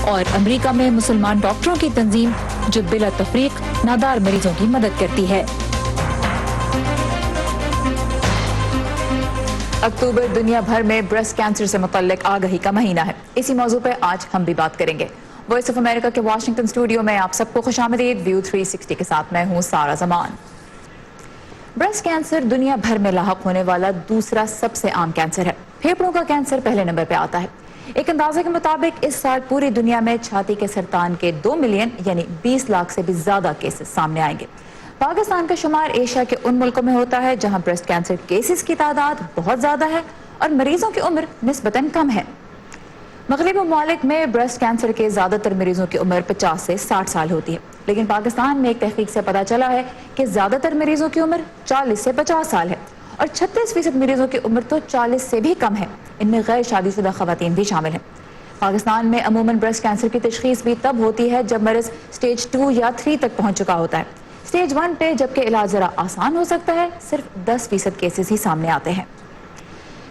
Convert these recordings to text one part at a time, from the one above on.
اور امریکہ میں مسلمان ڈاکٹروں کی تنظیم جو بلا تفریق نادار مریضوں کی مدد کرتی ہے۔ اکتوبر دنیا بھر میں بریسٹ کینسر سے متعلق آگہی کا مہینہ ہے۔ اسی موضوع پہ آج ہم بھی بات کریں گے۔ وائس آف امریکہ کے واشنگٹن اسٹوڈیو میں آپ سب کو خوش آمدید۔ ویو 360 کے ساتھ میں ہوں سارا زمان۔ بریسٹ کینسر دنیا بھر میں لاحق ہونے والا دوسرا سب سے عام کینسر ہے۔ پھیپھڑوں کا کینسر پہلے نمبر پہ آتا ہے۔ ایک اندازے کے مطابق اس سال پوری دنیا میں چھاتی کے سرطان کے 2 ملین یعنی 20 لاکھ سے بھی زیادہ کیسز سامنے آئیں گے۔ پاکستان کا شمار ایشیا کے ان ملکوں میں ہوتا ہے جہاں بریسٹ کینسر کیسز کی تعداد بہت زیادہ ہے اور مریضوں کی عمر نسبتاً کم ہے۔ مغربی ممالک میں بریسٹ کینسر کے زیادہ تر مریضوں کی عمر 50 سے 60 سال ہوتی ہے، لیکن پاکستان میں ایک تحقیق سے پتہ چلا ہے کہ زیادہ تر مریضوں کی عمر 40 سے 50 سال ہے اور 36% مریضوں کی عمر تو 40 سے بھی کم ہے۔ ان میں غیر شادی شدہ خواتین بھی شامل ہیں۔ پاکستان میں عموماً بریسٹ کینسر کی تشخیص بھی تب ہوتی ہے جب مریض سٹیج 2 یا 3 تک پہنچ چکا ہوتا ہے۔ سٹیج 1 پہ جبکہ علاج ذرا آسان ہو سکتا ہے، صرف 10% کیسز ہی سامنے آتے ہیں۔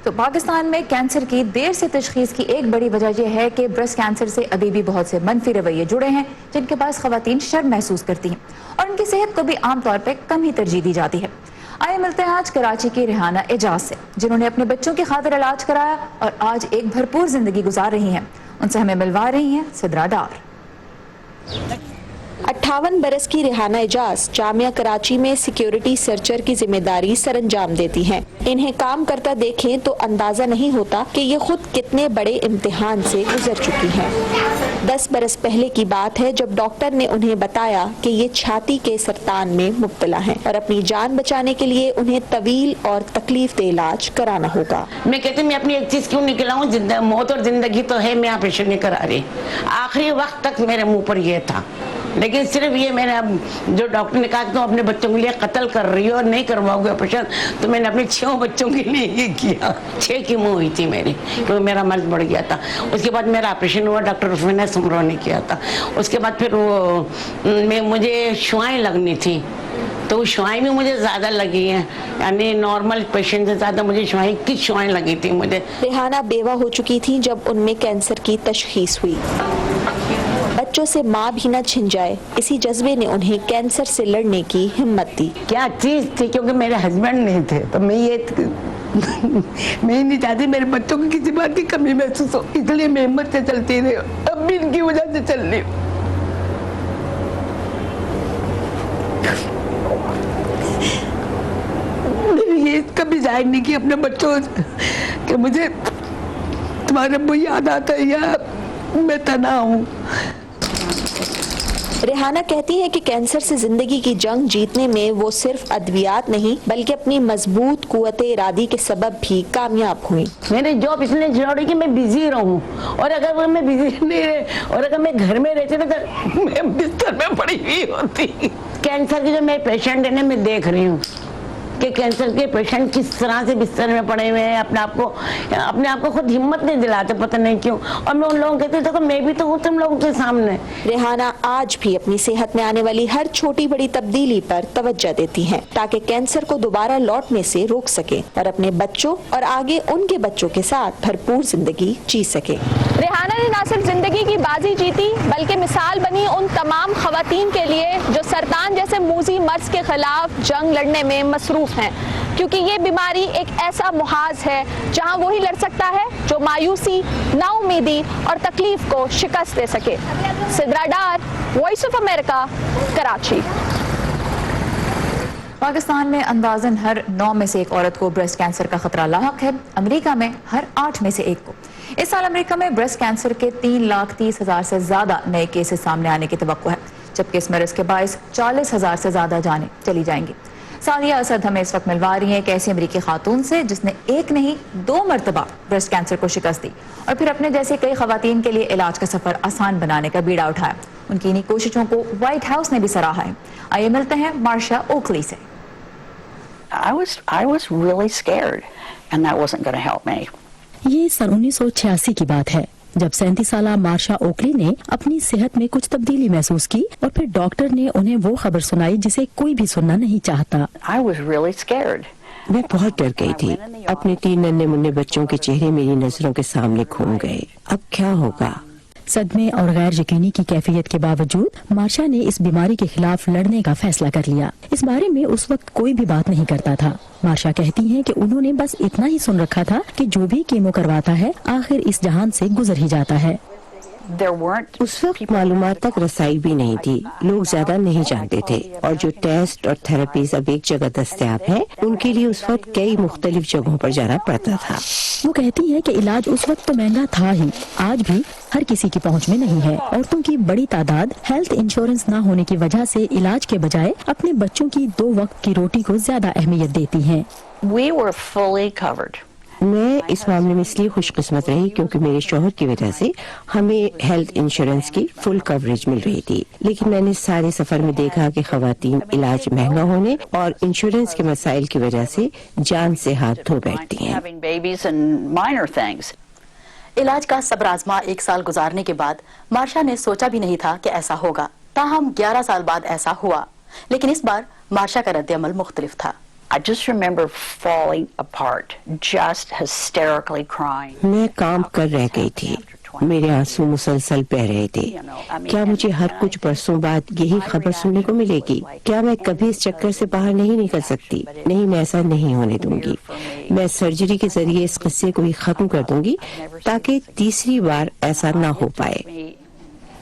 تو پاکستان میں کینسر کی دیر سے تشخیص کی ایک بڑی وجہ یہ ہے کہ بریسٹ کینسر سے ابھی بھی بہت سے منفی رویے جڑے ہیں جن کے باعث خواتین شرم محسوس کرتی ہیں اور ان کی صحت کو بھی عام طور پہ کم ہی ترجیح دی جاتی ہے۔ آئے ملتے ہیں آج کراچی کی ریحانہ اعجاز سے، جنہوں نے اپنے بچوں کی خاطر علاج کرایا اور آج ایک بھرپور زندگی گزار رہی ہیں۔ ان سے ہمیں ملوا رہی ہیں سدرا ڈار۔ 58 برس کی ریحانہ اعجاز جامعہ کراچی میں سیکیورٹی سرچر کی ذمہ داری سر انجام دیتی ہیں۔ انہیں کام کرتا دیکھیں تو اندازہ نہیں ہوتا کہ یہ خود کتنے بڑے امتحان سے گزر چکی ہیں۔ 10 برس پہلے کی بات ہے جب ڈاکٹر نے انہیں بتایا کہ یہ چھاتی کے سرطان میں مبتلا ہیں اور اپنی جان بچانے کے لیے انہیں طویل اور تکلیف دہ علاج کرانا ہوگا۔ میں کہتی ہوں میں اپنی ایک چیز کیوں نکلاؤں، موت اور زندگی تو ہے، میں آپریشن نہیں کرا رہی۔ آخری وقت تک میرے منہ پر یہ تھا، لیکن صرف یہ میں نے اب جو ڈاکٹر نے کہا کہ تم اپنے بچوں کے لیے قتل کر رہی ہو اور نہیں کرواؤ گے آپریشن، تو میں نے اپنے 6 بچوں کے لیے یہ کیا۔ 6 کی منہ ہوئی تھی میری کیونکہ میرا مرض بڑھ گیا تھا۔ اس کے بعد میرا آپریشن ہوا، ڈاکٹر عثمان سمرو نے کیا تھا۔ اس کے بعد پھر مجھے شعائیں لگنی تھی، تو وہ شعائیں بھی مجھے زیادہ لگی ہیں، یعنی نارمل پیشنٹ سے زیادہ مجھے شعائیں لگی تھی مجھے۔ ریحانہ بیوہ ہو چکی تھی جب ان میں کینسر کی تشخیص ہوئی۔ بچوں سے ماں بھی نہ چھن جائے، اسی جذبے نے انہیں کینسر سے لڑنے کی ہمت دی۔ کیا چیز تھی، کیونکہ میرے ہسبینڈ نہیں تھے تو میں نہیں چاہتی میرے بچوں کو کسی بات کی کمی محسوس ہو، اس لیے میں ہمت سے چلتی رہی، اب بھی ان کی وجہ سے چل رہی ہوں۔ یہ کبھی ظاہر نہیں کی اپنے بچوں سے کہ مجھے تمہارا ابو یاد آتا ہے یا میں تنہا ہوں۔ ریحانہ کہتی ہیں کہ کینسر سے زندگی کی جنگ جیتنے میں وہ صرف ادویات نہیں بلکہ اپنی مضبوط قوت ارادی کے سبب بھی کامیاب ہوئی۔ میں نے جاب اس لیے چھوڑی کہ میں بزی رہوں، اور اگر میں بزی نہیں رہے اور اگر میں گھر میں رہتی نا تو میں بستر میں پڑی ہوئی ہوتی۔ کینسر کے جو میں پیشنٹ ہیں نا، میں دیکھ رہی ہوں کہ کینسر کے پیشنٹ کس طرح سے بستر میں پڑے ہوئے ہیں، اپنے آپ کو خود ہمت نہیں دلاتے، پتہ نہیں کیوں۔ اور میں ان لوگوں کو کہتی ہوں تو میں بھی تو ہوں تم لوگوں کے سامنے۔ ریحانہ آج بھی اپنی صحت میں آنے والی ہر چھوٹی بڑی تبدیلی پر توجہ دیتی ہیں تاکہ کینسر کو دوبارہ لوٹنے سے روک سکے اور اپنے بچوں اور آگے ان کے بچوں کے ساتھ بھرپور زندگی جی سکے۔ ریحانہ نے نہ صرف زندگی کی بازی جیتی بلکہ مثال بنی ان تمام خواتین کے لیے جو سرطان جیسے موذی مرض کے خلاف جنگ لڑنے میں مصروف ہیں، کیونکہ یہ بیماری ایک ایسا محاذ ہے جہاں وہی لڑ سکتا ہے جو مایوسی، نا امیدی اور تکلیف کو شکست دے سکے۔ Sidra Dar, voice of America, Karachi. Pakistan میں اندازاً ہر 9 میں سے ایک عورت کو بریسٹ کینسر کا خطرہ لاحق ہے، امریکہ میں ہر 8 میں سے ایک کو۔ اس سال امریکہ میں بریسٹ کینسر کے 3,30,000 سے زیادہ نئے کیسز سامنے آنے کی توقع ہے، جبکہ اس مرض کے باعث 40,000 سے زیادہ جانیں چلی جائیں گی۔ سعدیہ اسد ہمیں اس وقت ملوا رہی ہیں ایک ایسی امریکی خاتون سے جس نے ایک نہیں 2 مرتبہ بریسٹ کینسر کو شکست دی اور پھر اپنے جیسے کئی خواتین کے لیے علاج کا سفر آسان بنانے کا بیڑا اٹھایا۔ ان کی انہی کوششوں کو وائٹ ہاؤس نے بھی سراہا ہے۔ آئیے ملتے ہیں مارشا اوکلی سے۔ I was really scared and that wasn't going to help me. یہ سن 1986 کی بات ہے جب 37 سالہ مارشا اوکلی نے اپنی صحت میں کچھ تبدیلی محسوس کی اور پھر ڈاکٹر نے انہیں وہ خبر سنائی جسے کوئی بھی سننا نہیں چاہتا۔ I was really scared. میں بہت ڈر گئی تھی۔ اپنے 3 ننھے منھے بچوں کے چہرے میری نظروں کے سامنے گھوم گئے۔ اب کیا ہوگا؟ सदमे और गैर यकीनी की कैफियत के बावजूद मार्शा ने इस बीमारी के खिलाफ लड़ने का फैसला कर लिया। इस बारे में उस वक्त कोई भी बात नहीं करता था। मार्शा कहती हैं कि उन्होंने बस इतना ही सुन रखा था कि जो भी कीमो करवाता है आखिर इस जहान से गुजर ही जाता है। उस वक्त मालूमात तक रसाई भी नहीं थी, लोग ज्यादा नहीं जानते थे, और जो टेस्ट और थेरेपीज अब एक जगह दस्तयाब है उनके लिए उस वक्त कई मुख्तलिफ जगहों पर जाना पड़ता था। वो कहती है कि इलाज उस वक्त तो महंगा था ही, आज भी हर किसी की पहुंच में नहीं है। औरतों की बड़ी तादाद हेल्थ इंश्योरेंस न होने की वजह से इलाज के बजाय अपने बच्चों की 2 वक्त की रोटी को ज्यादा अहमियत देती हैं। We were fully covered. मैं इस मामले में इसलिए खुशकिस्मत रही क्योंकि मेरे शौहर की वजह से हमें हेल्थ इंश्योरेंस की फुल कवरेज मिल रही थी, लेकिन मैंने सारे सफर में देखा कि खवातीन इलाज महंगा होने और इंश्योरेंस के मसाइल की वजह से जान से हाथ धो बैठती हैं। Having babies and minor things. इलाज का सब्र आजमा 1 साल गुजारने के बाद मार्शा ने सोचा भी नहीं था कि ऐसा होगा। ताहम 11 साल बाद ऐसा हुआ, लेकिन इस बार मार्शा का रद्द-ए-अमल मुख्तलिफ था। I just remember falling apart, just hysterically crying. मैं काम कर रह गई थी, मेरे आंसू मुसलसल बह रहे थे। क्या मुझे हर कुछ बरसों बाद यही खबर सुनने को मिलेगी? क्या मैं कभी इस चक्कर से बाहर नहीं निकल सकती? नहीं, मैं ऐसा नहीं होने दूंगी। मैं सर्जरी के जरिए इस किस्से को ही खत्म कर दूंगी ताकि तीसरी बार ऐसा ना हो पाए।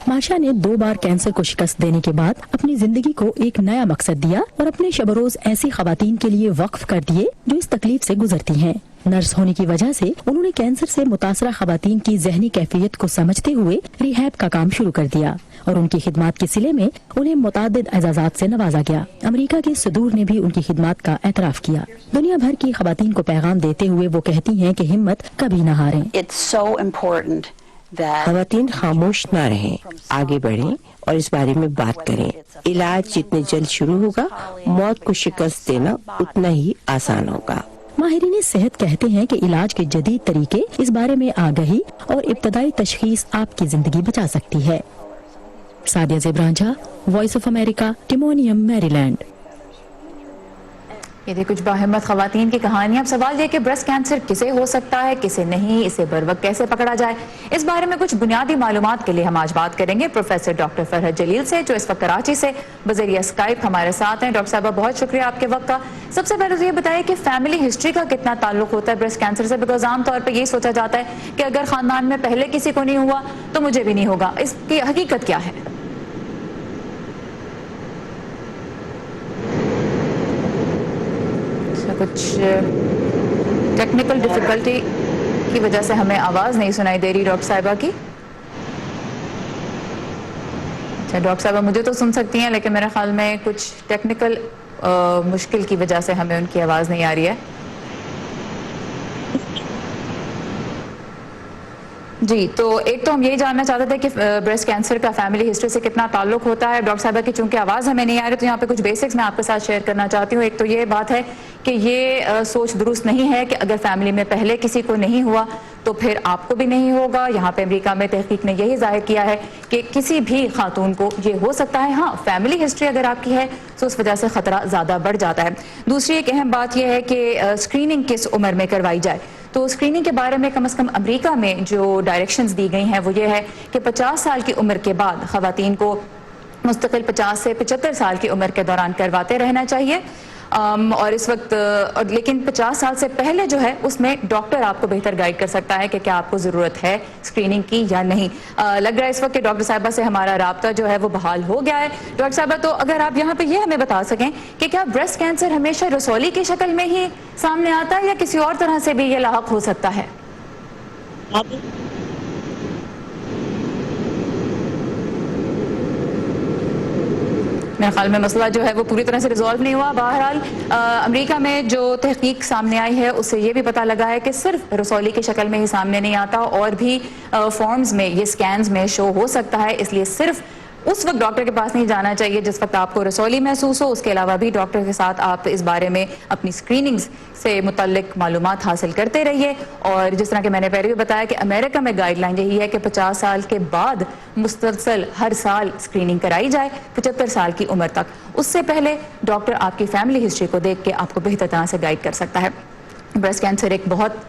मार्शा ने 2 बार कैंसर को शिकस्त देने के बाद अपनी जिंदगी को एक नया मकसद दिया और अपने शब-रोज ऐसी खवातीन के लिए वक्फ कर दिए जो इस तकलीफ से गुजरती हैं। नर्स होने की वजह से उन्होंने कैंसर से मुतासरा खवातीन की ज़हनी कैफियत को समझते हुए रिहैब का काम शुरू कर दिया और उनकी खिदमात के सिले में उन्हें मुतादिद एजाज़ात से नवाजा गया। अमेरिका के सदूर ने भी उनकी खिदमात का एतराफ किया। दुनिया भर की खवातीन को पैगाम देते हुए वो कहती हैं कि हिम्मत कभी न हारें। It's so important that खवातीन खामोश ना रहें, आगे बढ़ें और इस बारे में बात करें। इलाज जितने जल्द शुरू होगा, मौत को शिकस्त देना उतना ही आसान होगा। माहिरीन सेहत कहते हैं कि इलाज के जदीद तरीके, इस बारे में आगही और इब्तदाई तशखीस आपकी जिंदगी बचा सकती है। सादिया ज़ेबरांझा, voice of America, Timonium, Maryland. ये थी कुछ बाहिम्मत खवातीन की कहानियां। अब सवाल ये कि ब्रेस्ट कैंसर किसे हो सकता है, किसे नहीं, इसे बर वक्त कैसे पकड़ा जाए, इस बारे में कुछ बुनियादी मालूमात के लिए हम आज बात करेंगे प्रोफेसर डॉक्टर फरहत जलील से, जो इस वक्त कराची से बजरिया स्काइप हमारे साथ हैं। डॉक्टर साहबा, बहुत शुक्रिया आपके वक्त का। सबसे पहले तो ये बताइए कि फैमिली हिस्ट्री का कितना ताल्लुक होता है ब्रेस्ट कैंसर से? बिकॉज आमतौर पर यही सोचा जाता है कि अगर खानदान में पहले किसी को नहीं हुआ तो मुझे भी नहीं होगा। इसकी हकीकत क्या है? कुछ टेक्निकल डिफिकल्टी की वजह से हमें आवाज नहीं सुनाई दे रही डॉक्टर साहिबा की। अच्छा, डॉक्टर साहिबा मुझे तो सुन सकती हैं, लेकिन मेरे ख्याल में कुछ टेक्निकल मुश्किल की वजह से हमें उनकी आवाज नहीं आ रही है। जी, तो एक तो हम यही जानना चाहते थे कि ब्रेस्ट कैंसर का फैमिली हिस्ट्री से कितना ताल्लुक होता है। डॉक्टर साहबा की चूंकि आवाज़ हमें नहीं आ रही, तो यहाँ पे कुछ बेसिक्स मैं आपके साथ शेयर करना चाहती हूँ। एक तो ये बात है कि ये सोच दुरुस्त नहीं है कि अगर फैमिली में पहले किसी को नहीं हुआ तो फिर आपको भी नहीं होगा। यहाँ पे अमेरिका में तहकीक ने यही जाहिर किया है कि किसी भी खातून को ये हो सकता है। हाँ, फैमिली हिस्ट्री अगर आपकी है तो उस वजह से खतरा ज़्यादा बढ़ जाता है। दूसरी एक अहम बात यह है कि स्क्रीनिंग किस उम्र में करवाई जाए। तो स्क्रीनिंग के बारे में कम से कम अमेरिका में जो डायरेक्शंस दी गई हैं वो ये है कि 50 साल की उम्र के बाद खवातीन को मुस्तकिल 50 से 75 साल की उम्र के दौरान करवाते रहना चाहिए। और इस वक्त लेकिन 50 साल से पहले जो है उसमें डॉक्टर आपको बेहतर गाइड कर सकता है कि क्या आपको ज़रूरत है स्क्रीनिंग की या नहीं। लग रहा है इस वक्त कि डॉक्टर साहिबा से हमारा राब्ता जो है वो बहाल हो गया है। डॉक्टर साहिबा, तो अगर आप यहाँ पे ये हमें बता सकें कि क्या ब्रेस्ट कैंसर हमेशा रसौली की शक्ल में ही सामने आता है या किसी और तरह से भी ये लाहक हो सकता है? मेरे ख्याल में मसला जो है वो पूरी तरह से रिजॉल्व नहीं हुआ। बहरहाल अमेरिका में जो तहकीक सामने आई है उससे ये भी पता लगा है कि सिर्फ रसौली की शक्ल में ही सामने नहीं आता, और भी फॉर्म्स में ये स्कैन्स में शो हो सकता है। इसलिए सिर्फ उस वक्त डॉक्टर के पास नहीं जाना चाहिए जिस वक्त आपको रसौली महसूस हो। उसके अलावा भी डॉक्टर के साथ आप इस बारे में अपनी स्क्रीनिंग्स से मुतल्लिक मालूमात हासिल करते रहिए। और जिस तरह के मैंने पहले भी बताया कि अमेरिका में गाइडलाइन यही है कि 50 साल के बाद मुसलसल हर साल स्क्रीनिंग कराई जाए 75 साल की उम्र तक। उससे पहले डॉक्टर आपकी फैमिली हिस्ट्री को देख के आपको बेहतर तरह से गाइड कर सकता है। ब्रेस्ट कैंसर एक बहुत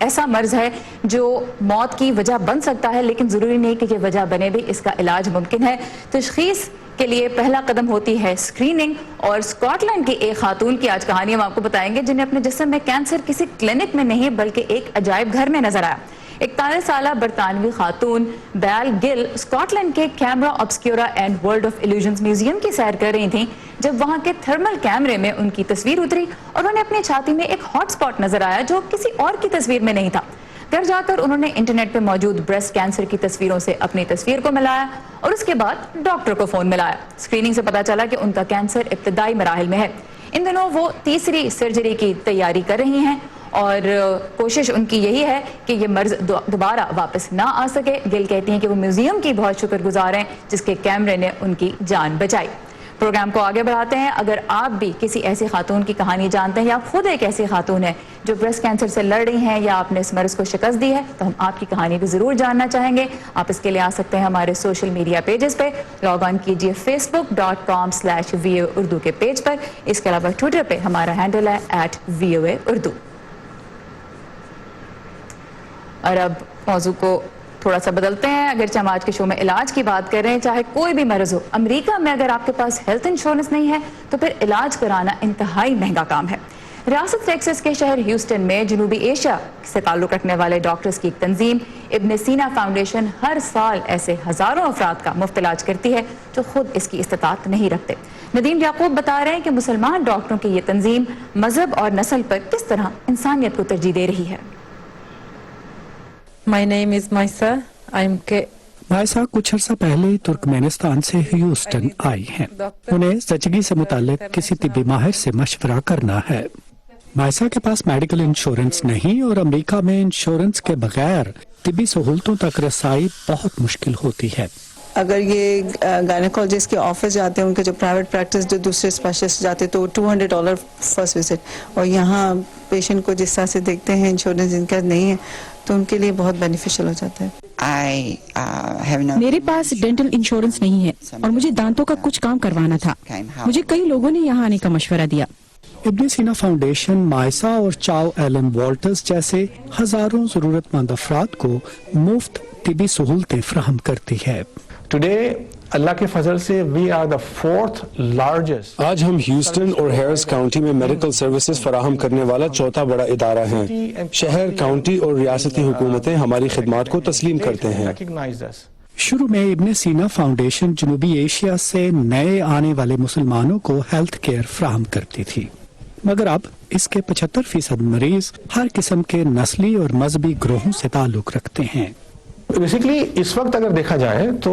ایسا مرض ہے جو موت کی وجہ بن سکتا ہے، لیکن ضروری نہیں کہ یہ وجہ بنے بھی، اس کا علاج ممکن ہے۔ تشخیص کے لیے پہلا قدم ہوتی ہے اسکریننگ، اور اسکاٹ لینڈ کی ایک خاتون کی آج کہانی ہم آپ کو بتائیں گے جنہیں اپنے جسم میں کینسر کسی کلینک میں نہیں بلکہ ایک عجائب گھر میں نظر آیا۔ 41 سالہ برطانوی خاتون بیل گل اسکاٹ لینڈ کے camera obscura and world of illusions museum کی سیر کر رہی تھیں جب وہاں کے تھرمل کیمرے میں ان کی تصویر اتری اور انہیں اپنی چھاتی میں ایک ہاٹ سپاٹ نظر آیا جو کسی اور کی تصویر میں نہیں تھا۔ گھر جا کر انہوں نے انٹرنیٹ پہ موجود بریسٹ کینسر کی تصویروں سے اپنی تصویر کو ملایا اور اس کے بعد ڈاکٹر کو فون ملایا۔ اسکریننگ سے پتا چلا کہ ان کا کینسر ابتدائی مراحل میں ہے۔ ان دنوں وہ تیسری سرجری کی تیاری کر رہی ہیں اور کوشش ان کی یہی ہے کہ یہ مرض دوبارہ واپس نہ آ سکے۔ گل کہتی ہیں کہ وہ میوزیم کی بہت شکر گزار ہیں جس کے کیمرے نے ان کی جان بچائی۔ پروگرام کو آگے بڑھاتے ہیں۔ اگر آپ بھی کسی ایسی خاتون کی کہانی جانتے ہیں یا خود ایک ایسی خاتون ہے جو بریسٹ کینسر سے لڑ رہی ہیں یا آپ نے اس مرض کو شکست دی ہے تو ہم آپ کی کہانی بھی ضرور جاننا چاہیں گے۔ آپ اس کے لیے آ سکتے ہیں ہمارے سوشل میڈیا پیجز پہ، لاگ آن کیجیے facebook.com/VOA اردو کے پیج پر۔ اس کے علاوہ ٹویٹر پہ ہمارا ہینڈل ہے @VOA اردو۔ اور اب موضوع کو تھوڑا سا بدلتے ہیں۔ اگرچہ ہم آج کے شو میں علاج کی بات کر رہے ہیں، چاہے کوئی بھی مرض ہو، امریکہ میں اگر آپ کے پاس ہیلتھ انشورنس نہیں ہے تو پھر علاج کرانا انتہائی مہنگا کام ہے۔ ریاست ٹیکساس کے شہر ہیوسٹن میں جنوبی ایشیا سے تعلق رکھنے والے ڈاکٹرز کی ایک تنظیم ابن سینا فاؤنڈیشن ہر سال ایسے ہزاروں افراد کا مفت علاج کرتی ہے جو خود اس کی استطاعت نہیں رکھتے۔ ندیم یعقوب بتا رہے ہیں کہ مسلمان ڈاکٹروں کی یہ تنظیم مذہب اور نسل پر کس طرح انسانیت کو ترجیح دے رہی ہے۔ My name is Maisa. مائسا کچھ عرصہ پہلے ترکمانستان سے ہیوسٹن آئی ہیں۔ انہیں زچگی سے متعلق کسی طبی ماہر سے مشورہ کرنا ہے۔ مائسا کے پاس میڈیکل انشورنس نہیں اور امریکہ میں انشورنس کے بغیر طبی سہولتوں تک رسائی بہت مشکل ہوتی ہے۔ اگر یہ گائنیکولوجسٹ کے آفس جاتے ہیں، ان کے جو پرائیویٹ پریکٹس جو دوسرے اسپیشلسٹ جاتے تو $200 فرسٹ وزٹ، اور یہاں پیشنٹ کو جس طرح سے دیکھتے ہیں انشورنس جن کا نہیں ہے تو ان کے لیے بہت بینیفیشل ہو جاتا ہے۔ میرے پاس ڈینٹل انشورنس نہیں ہے اور مجھے دانتوں کا کچھ کام کروانا تھا۔ مجھے کئی لوگوں نے یہاں آنے کا مشورہ دیا۔ ابن سینا فاؤنڈیشن مائسا اور چاؤ ایلن والٹرز جیسے ہزاروں ضرورت مند افراد کو مفت طبی سہولتیں فراہم کرتی ہے۔ ٹوڈے اللہ کے فضل سے we are the fourth largest. آج ہم ہیوسٹن اور ہیرس کاؤنٹی میں میڈیکل سروسز فراہم کرنے والا چوتھا بڑا ادارہ ہیں۔ شہر، کاؤنٹی اور ریاستی حکومتیں ہماری خدمات کو تسلیم کرتے ہیں۔ شروع میں ابن سینا فاؤنڈیشن جنوبی ایشیا سے نئے آنے والے مسلمانوں کو ہیلتھ کیئر فراہم کرتی تھی، مگر اب اس کے 75% مریض ہر قسم کے نسلی اور مذہبی گروہوں سے تعلق رکھتے ہیں۔ بیسیکلی اس وقت اگر دیکھا جائے تو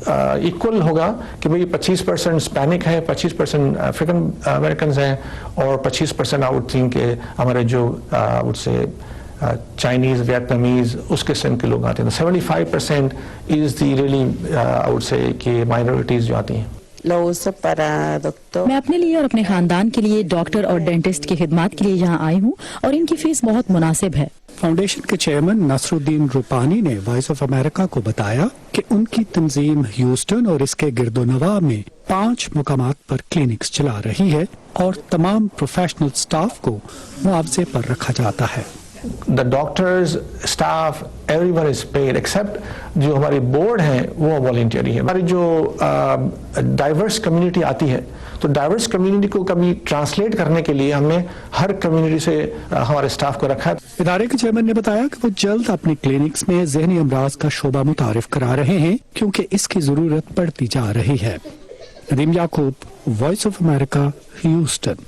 ایکول ہوگا کہ بھئی 25% اسپینک ہے، 25% افریقن امریکنز ہیں اور 25% آئی وڈ تھنک کہ ہمارے جو آؤٹ سے چائنیز، ویتنامیز اس قسم کے لوگ آتے ہیں۔ 75% از دی ریئلی آئی وڈ سے کہ مائنورٹیز جو آتی ہیں۔ میں اپنے لیے اور اپنے خاندان کے لیے ڈاکٹر اور ڈینٹسٹ کی خدمات کے لیے یہاں آئی ہوں اور ان کی فیس بہت مناسب ہے۔ فاؤنڈیشن کے چیئرمین نصر الدین روپانی نے وائس آف امریکہ کو بتایا کہ ان کی تنظیم ہیوسٹن اور اس کے گرد و نواح میں 5 مقامات پر کلینکس چلا رہی ہے اور تمام پروفیشنل سٹاف کو معاوضے پر رکھا جاتا ہے۔ The doctors, staff, everyone is paid except جو ہماری بورڈ ہیں وہ والنٹیری ہے۔ ہماری جو ڈائیورس کمیونٹی آتی ہے تو ڈائیورس کمیونٹی کو کبھی ٹرانسلیٹ کرنے کے لیے ہم نے ہر کمیونٹی سے ہمارے سٹاف کو رکھا ہے۔ ادارے کے چیئرمین نے بتایا کہ وہ جلد اپنی کلینکس میں ذہنی امراض کا شعبہ متعارف کرا رہے ہیں کیونکہ اس کی ضرورت بڑھتی جا رہی ہے۔ ندیم یعقوب، وائس آف امریکہ، ہیوسٹن۔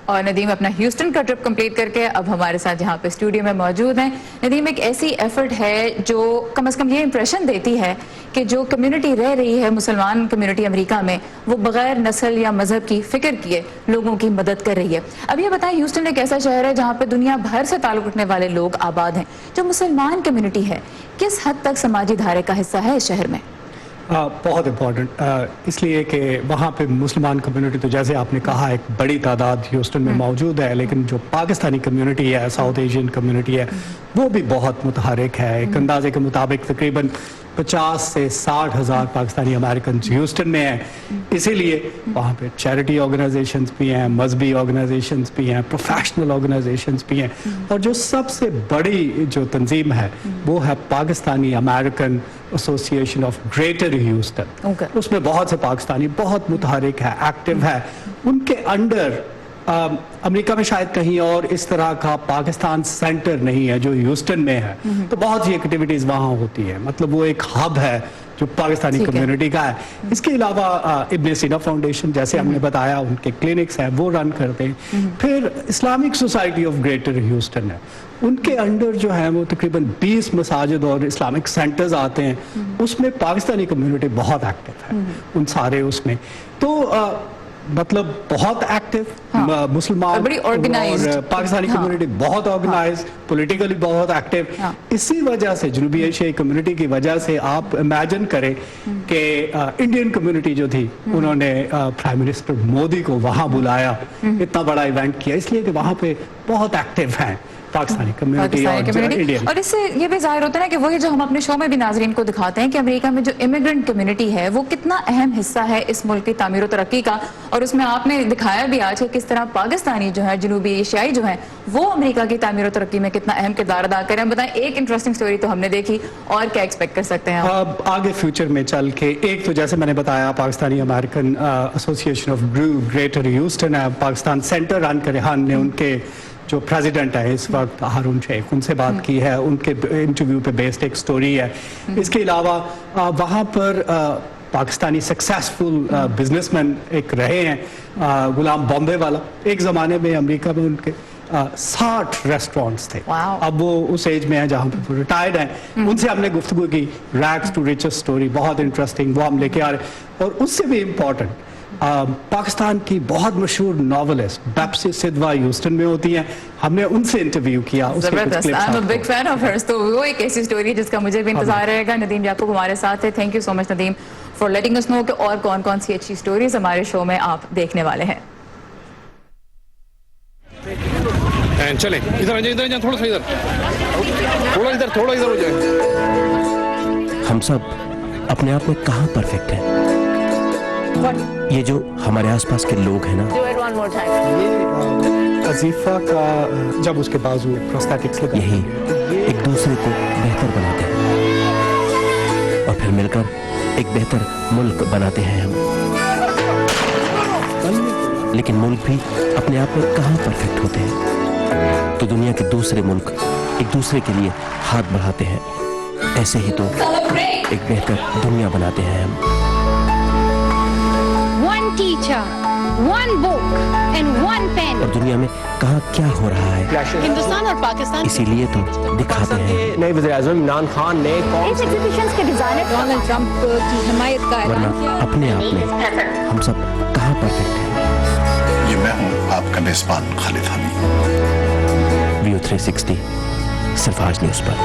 اور ندیم اپنا ہیوسٹن کا ٹرپ کمپلیٹ کر کے اب ہمارے ساتھ یہاں پہ اسٹوڈیو میں موجود ہیں۔ ندیم، ایک ایسی ایفرٹ ہے جو کم از کم یہ امپریشن دیتی ہے کہ جو کمیونٹی رہ رہی ہے، مسلمان کمیونٹی امریکہ میں، وہ بغیر نسل یا مذہب کی فکر کیے لوگوں کی مدد کر رہی ہے۔ اب یہ بتائیں، ہیوسٹن ایک ایسا شہر ہے جہاں پہ دنیا بھر سے تعلق رکھنے والے لوگ آباد ہیں، جو مسلمان کمیونٹی ہے کس حد تک سماجی دھارے کا حصہ ہے اس شہر میں؟ बहुत इम्पोर्टेंट, इसलिए कि वहाँ पे मुसलमान कम्युनिटी तो जैसे आपने कहा एक बड़ी तादाद ह्यूस्टन में मौजूद है, लेकिन जो पाकिस्तानी कम्युनिटी है, साउथ एशियन कम्युनिटी है, वो भी बहुत मुतहरिक है। एक अंदाजे के मुताबिक तकरीबन 50 से 60 हज़ार पाकिस्तानी अमेरिकन ह्यूस्टन में हैं। इसीलिए वहाँ पे चैरिटी ऑर्गेनाइजेशंस भी हैं, मजहबी ऑर्गेनाइजेशंस भी हैं, प्रोफेशनल ऑर्गेनाइजेशंस भी हैं, और जो सबसे बड़ी जो तंजीम है वो है Pakistani American association of greater Houston. उसमें बहुत से पाकिस्तानी बहुत मुतहरिक है, एक्टिव है। उनके अंडर अमेरिका में शायद कहीं और इस तरह का पाकिस्तान सेंटर नहीं है जो ह्यूस्टन में है, तो बहुत सी एक्टिविटीज वहाँ होती है। मतलब वो एक हब है जो पाकिस्तानी कम्युनिटी का है। इसके अलावा इब्न सीना फाउंडेशन, जैसे हमने बताया, उनके क्लिनिक्स हैं, वो रन करते हैं। फिर Islamic society of greater Houston है, उनके अंडर जो है वो तकरीबन 20 मसाजिद और इस्लामिक सेंटर्स आते हैं। उसमें पाकिस्तानी कम्युनिटी बहुत एक्टिव है उन सारे उसमें। तो मतलब बहुत एक्टिव, मुसलमान बड़ी ऑर्गेनाइज्ड, और पाकिस्तानी कम्युनिटी बहुत ऑर्गेनाइज्ड, पॉलिटिकली बहुत एक्टिव। इसी वजह से, जनूबी एशियाई कम्युनिटी की वजह से, आप इमेजिन करें कि इंडियन कम्युनिटी जो थी उन्होंने प्राइम मिनिस्टर मोदी को वहां बुलाया, इतना बड़ा इवेंट किया, इसलिए कि वहां पे बहुत एक्टिव हैं पाकिस्तानी कम्युनिटी और इंडियन। और इससे ये भी जाहिर होता है ना कि वही जो हम अपने शो में भी नाजरीन को दिखाते हैं कि अमेरिका में जो इमिग्रेंट कम्युनिटी है वो कितना अहम हिस्सा है इस मुल्क की तामीर और तरक्की का। और उसमें आपने दिखाया भी आज कि किस तरह पाकिस्तानी जो है, जनूबी एशियाई जो है, वो अमेरिका की तामीर और तरक्की में कितना अहम किरदार अदा करें। हम बताएं, एक इंटरेस्टिंग स्टोरी तो हमने देखी, और क्या एक्सपेक्ट कर सकते हैं अब आगे फ्यूचर में चल के? एक तो जैसे मैंने बताया, Pakistani American association of greater Houston है, पाकिस्तान सेंटर रन करे। हमने उनके जो प्रेसिडेंट है इस वक्त, हारून शेख, उनसे बात की है, उनके इंटरव्यू पे बेस्ड एक स्टोरी है। इसके अलावा वहाँ पर पाकिस्तानी सक्सेसफुल बिजनेसमैन एक रहे हैं, गुलाम बॉम्बे वाला। एक ज़माने में अमेरिका में उनके 60 रेस्टोरेंट्स थे। अब वो उस एज में है जहाँ पे रिटायर्ड हैं। उनसे हमने गुफ्तगू की, रैग्स टू रिचेस स्टोरी, बहुत इंटरेस्टिंग, वो हम लेके आ रहे। और उससे भी इम्पोर्टेंट, पाकिस्तान की बहुत मशहूर नॉवेलिस्ट बेप्सी सिद्वा ह्यूस्टन में होती हैं, हमने उनसे इंटरव्यू किया। जबरदस्त, I am a big fan of hers. तो वो एक ऐसी स्टोरी है जिसका मुझे भी इंतजार रहेगा। नदीम याकूब हमारे साथ है। Thank you so much Nadeem for letting us know कि और कौन कौन सी अच्छी स्टोरीज हमारे शो में आप देखने वाले हैं। चले इधर इधर थोड़ा सा इधर थोड़ा इधर हो जाए। हम सब अपने आप में कहाँ परफेक्ट हैं? ये जो हमारे आसपास के लोग हैं ना, अजीफा का जब उसके बाजू प्रोस्थेटिक्स लगा, यही एक दूसरे को बेहतर बनाते हैं और फिर मिलकर एक बेहतर मुल्क बनाते हैं हम। लेकिन मुल्क भी अपने आप में कहाँ परफेक्ट होते हैं? तो दुनिया के दूसरे मुल्क एक दूसरे के लिए हाथ बढ़ाते हैं। ऐसे ही तो एक बेहतर दुनिया बनाते हैं हम। Teacher, one book and one pen. और दुनिया में कहाँ क्या हो रहा है, हिंदुस्तान और पाकिस्तान, इसीलिए तो दिखाते हैं। नए वज़ीर-ए-आज़म इमरान खान ने इस एग्जीबिशंस के डिजाइनर डोनाल्ड ट्रंप की हिमायत का ऐलान वरना किया। अपने आप में हम सब कहाँ परफेक्ट हैं? ये मैं हूँ आपका मेजबान खालिद हमीद। व्यू 360 सिर्फ आज न्यूज़ पर।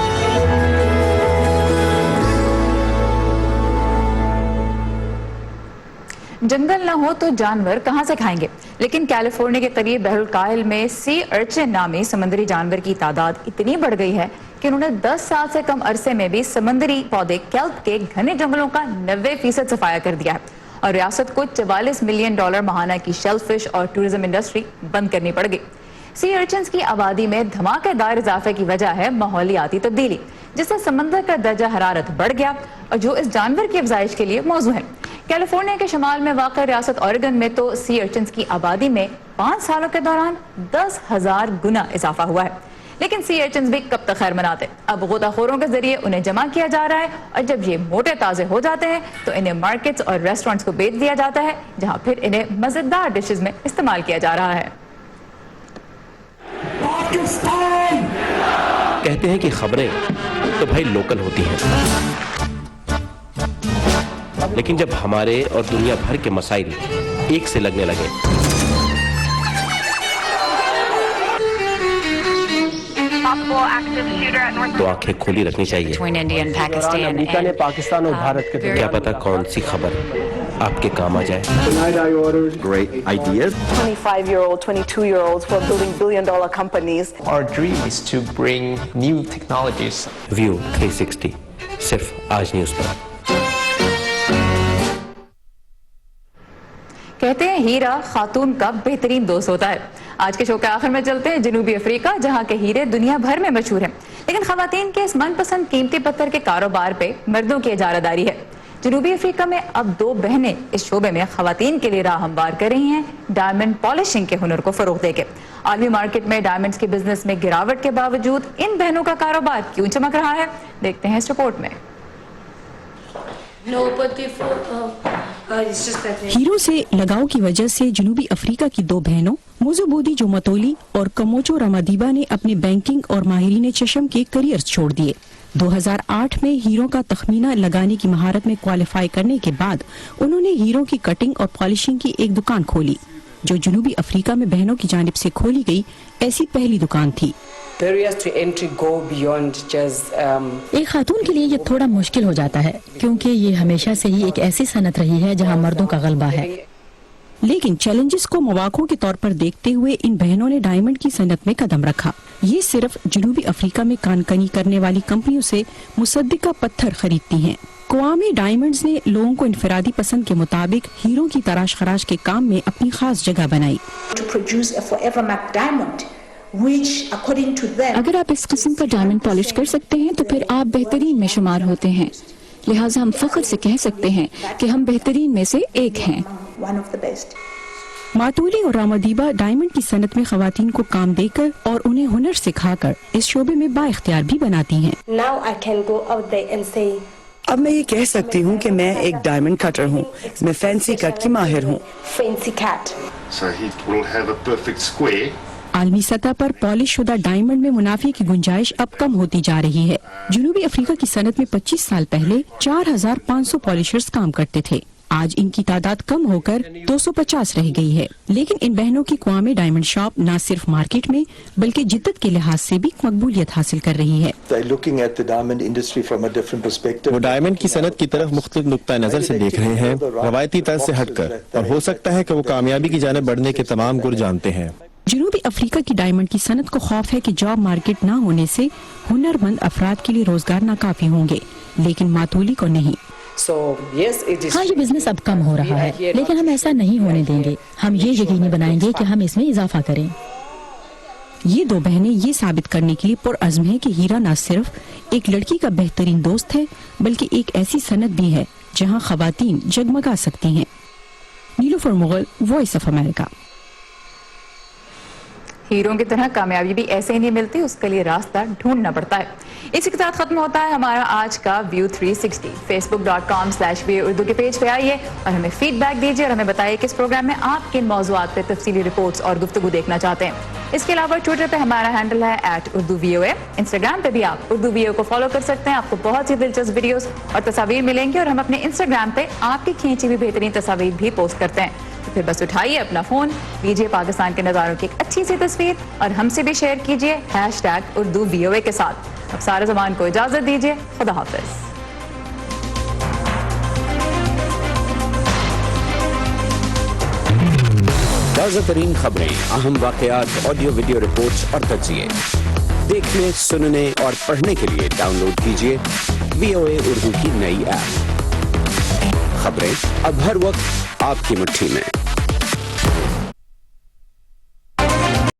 जंगल ना हो तो जानवर कहां से खाएंगे, लेकिन कैलिफोर्निया के करीब बहरुल कायल में सी अर्चिन नामी समुद्री जानवर की तादाद इतनी बढ़ गई है कि उन्होंने 10 साल से कम अरसे में भी समुद्री पौधे केल्प के घने जंगलों का 90% सफाया कर दिया है और रियासत को $44 मिलियन माहाना की शेलफिश और टूरिज्म इंडस्ट्री बंद करनी पड़ गई। सी अर्चिन्स की आबादी में धमाकेदार इजाफे की वजह है माहौलियाती तब्दीली, जिससे समंदर का दर्जा हरारत बढ़ गया और जो इस जानवर की अफजाइश के लिए मौजू है। कैलिफोर्निया के शुमाल में वाक़ा रियासत ऑरेगन में तो सी अर्चिन्स की आबादी में 5 सालों के दौरान 10,000 गुना इजाफा हुआ है। लेकिन सी अर्चिन्स भी कब तक खैर मनाते? अब गोताखोरों के जरिए उन्हें जमा किया जा रहा है और जब ये मोटे ताजे हो जाते हैं तो इन्हें मार्केट्स और रेस्टोरेंट्स को बेच दिया जाता है, जहां फिर इन्हें मजेदार डिशेज में इस्तेमाल किया जा रहा है। कहते हैं कि खबरें तो भाई लोकल होती हैं, लेकिन जब हमारे और दुनिया भर के मसाइल एक से लगने लगे तो आंखें खुली रखनी चाहिए। अमेरिका ने पाकिस्तान और भारत के क्या पता कौन सी खबर आपके काम आ जाए। Great ideas. 25-year-old, 22-year-olds who are building billion-dollar companies. Our dream is to bring new technologies. View 360 सिर्फ आज न्यूज पर। कहते हैं हीरा खातून का बेहतरीन दोस्त होता है। आज के शो के आखिर में चलते हैं जनूबी अफ्रीका, जहां के हीरे दुनिया भर में मशहूर हैं, लेकिन खवातीन के इस मनपसंद कीमती पत्थर के कारोबार पे मर्दों की इजारादारी है। जनूबी अफ्रीका में अब 2 बहनें इस शोबे में खवातीन के लिए राह हमवार कर रही हैं, डायमंड पॉलिशिंग के हुनर को फरोग देके। आलमी मार्केट में डायमंड्स के बिजनेस में गिरावट के बावजूद इन बहनों का कारोबार क्यों चमक रहा है, देखते हैं इस रिपोर्ट में। हीरो से लगाव की वजह से जनूबी अफ्रीका की 2 बहनों मोजोबोदी जोमतोली और कमोचो रामादीबा ने अपने बैंकिंग और माहिरीन चशम के करियर छोड़ दिए। 2008 में हीरो का तखमीना लगाने की महारत में क्वालिफाई करने के बाद उन्होंने हीरो की कटिंग और पॉलिशिंग की एक दुकान खोली, जो जनूबी अफ्रीका में बहनों की जानिब से खोली गई ऐसी पहली दुकान थी। एक खातून के लिए ये थोड़ा मुश्किल हो जाता है, क्योंकि ये हमेशा से ही एक ऐसी सनत रही है जहां मर्दों का गलबा है। लेकिन चैलेंजेस को मौक़ों के तौर पर देखते हुए इन बहनों ने डायमंड की सनत में कदम रखा। ये सिर्फ जनूबी अफ्रीका में कानकनी करने वाली कंपनियों से मुसद्दिका पत्थर खरीदती हैं। क्वामे डायमंड्स ने लोगों को इनफरादी पसंद के मुताबिक हीरो की तराश खराश के काम में अपनी खास जगह बनाई। अगर आप इस किस्म का डायमंड पॉलिश कर सकते हैं तो फिर आप बेहतरीन में शुमार होते हैं, लिहाजा हम फख्र से कह सकते हैं कि हम बेहतरीन में से एक हैं। मातूली और रामादीबा डायमंड की सनत में खवातीन को काम देकर और उन्हें हुनर सिखाकर इस शोबे में बाइख्तियार भी बनाती हैं। अब मैं ये कह सकती हूँ कि मैं एक डायमंड कटर हूँ, मैं फैंसी कट की माहिर हूँ। आलमी सतह पर पॉलिश शुदा डायमंड में मुनाफे की गुंजाइश अब कम होती जा रही है। जनूबी अफ्रीका की सनत में 25 साल पहले 4500 पॉलिशर्स काम करते थे। आज इनकी तादाद कम होकर 250 रह गई है। लेकिन इन बहनों की क्वामे डायमंड शॉप न सिर्फ मार्केट में बल्कि जिद्दत के लिहाज से भी मकबूलियत हासिल कर रही है। वो डायमंड की सनत की तरफ मुख्तलिफ नुक्ता नजर से देख रहे हैं, रवायती तर्ज से हटकर, और हो सकता है कि वो कामयाबी की जानिब बढ़ने के तमाम गुर जानते हैं। जनूबी अफ्रीका की डायमंड की सनत को खौफ है कि जॉब मार्केट न होने से हुनरमंद अफराद के लिए रोजगार नाकाफी होंगे, लेकिन मातूली को नहीं। हाँ, ये बिजनेस अब कम हो रहा है, लेकिन हम ऐसा नहीं होने देंगे। हम ये यकीनी बनाएंगे कि हम इसमें इजाफा करें। ये 2 बहनें ये साबित करने के लिए पुरअज़्म है कि हीरा न सिर्फ एक लड़की का बेहतरीन दोस्त है, बल्कि एक ऐसी सनत भी है जहाँ खवातीन जगमगा सकती हैं। Nilufar Mughal, voice of America. हीरों की तरह कामयाबी भी ऐसे ही नहीं मिलती, उसके लिए रास्ता ढूंढना पड़ता है। इसी के साथ खत्म होता है हमारा आज का व्यू 360। facebook.com/व्यू उर्दू के पेज पे आइए और हमें फीडबैक दीजिए और हमें बताइए कि इस प्रोग्राम में आप किन मौज़ूआत पे तफसीली रिपोर्ट्स और गुफ्तगू देखना चाहते हैं। इसके अलावा ट्विटर पे हमारा हैंडल है @urduvoa। इंस्टाग्राम पे भी आप उर्दू वीओ को फॉलो कर सकते हैं। आपको बहुत सी दिलचस्प वीडियोस और तस्वीर मिलेंगी और हम अपने इंस्टाग्राम पे आपकी खींची हुई बेहतरीन तस्वीर भी पोस्ट करते हैं। तो फिर बस उठाइए अपना फोन, लीजिए पाकिस्तान के नज़ारों की एक अच्छी सी तस्वीर और हमसे भी शेयर कीजिए #urduvoa के साथ। अब सारा ज़मान को इजाजत दीजिए, खुदा हाफिज। ताज़ा तरीन खबरें, अहम वाक़यात, ऑडियो वीडियो रिपोर्ट्स और तज्ज़िये देखने, सुनने और पढ़ने के लिए डाउनलोड कीजिए VOA उर्दू की नई ऐप। खबरें अब हर वक्त आपकी मुट्ठी में।